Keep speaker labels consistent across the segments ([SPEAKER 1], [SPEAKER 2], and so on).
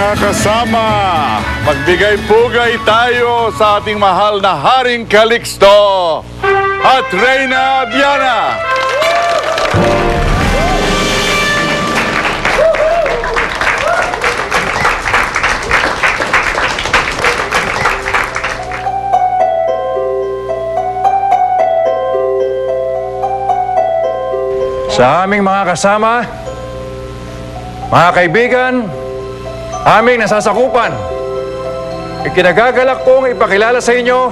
[SPEAKER 1] Mga kasama, magbigay-pugay tayo sa ating mahal na Haring Calixto at Reyna Abiana.
[SPEAKER 2] Sa aming mga kasama, mga kaibigan, aming nasasakupan, ikinagagalak kong ipakilala sa inyo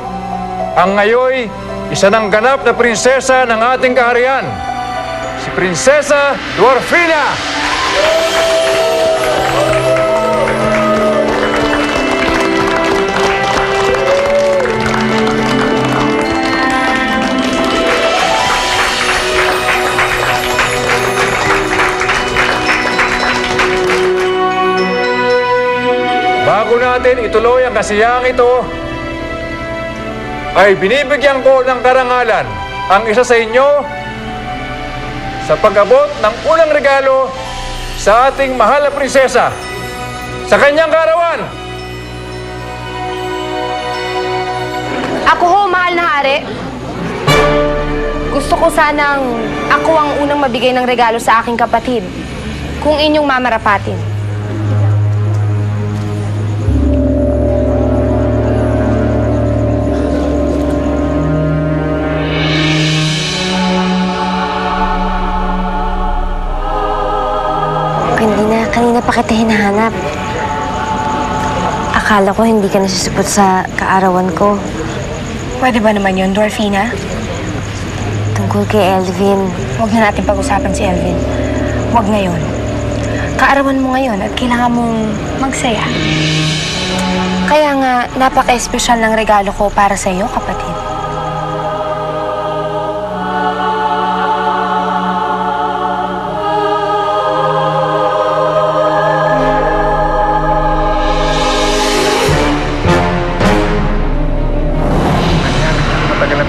[SPEAKER 2] ang ngayoy isa ng ganap na prinsesa ng ating kaharian, si Prinsesa Dwarfina! Bago natin ituloy ang kasiyahang ito, ay binibigyan ko ng karangalan ang isa sa inyo sa pag-abot ng unang regalo sa ating mahal na prinsesa sa kanyang kaarawan.
[SPEAKER 3] Ako ho, mahal na hari. Gusto ko sanang ako ang unang mabigay ng regalo sa aking kapatid kung inyong mamarapatin. Kanina pa kita hinahanap. Akala ko hindi ka nasusupot sa kaarawan ko.
[SPEAKER 4] Pwede ba naman yun, Dwarfina?
[SPEAKER 3] Tungkol kay Elvin.
[SPEAKER 4] Huwag na natin pag-usapan si Elvin. Huwag ngayon. Kaarawan mo ngayon at kailangan mong magsaya. Kaya nga, napaka-espesyal ng regalo ko para sa iyo, kapatid.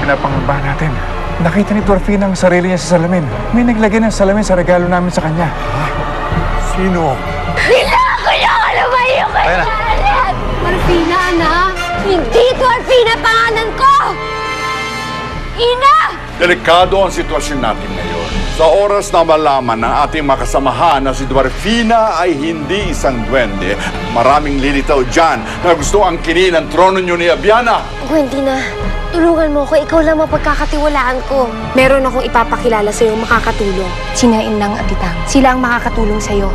[SPEAKER 2] Pinapangamba natin. Nakita ni Dwarfina ang sarili niya sa salamin. May naglagay ng salamin sa regalo namin sa kanya.
[SPEAKER 1] Sino?
[SPEAKER 3] Nilako niyo ako na ba yung kailangan? Dwarfina, anak. Hindi Dwarfina pangalan ko! Ina!
[SPEAKER 1] Delikado ang sitwasyon natin ngayon. Sa oras na malaman ng ating makasamahan na si Dwarfina ay hindi isang duwende, maraming lilitaw dyan na gusto ang kinin ang trono niyo ni Abiana.
[SPEAKER 3] Wendy na, tulungan mo ko. Ikaw lang mapagkakatiwalaan ko. Meron akong ipapakilala sa'yo makakatulong.
[SPEAKER 4] Sina Inang at Titang. Sila ang makakatulong sa'yo.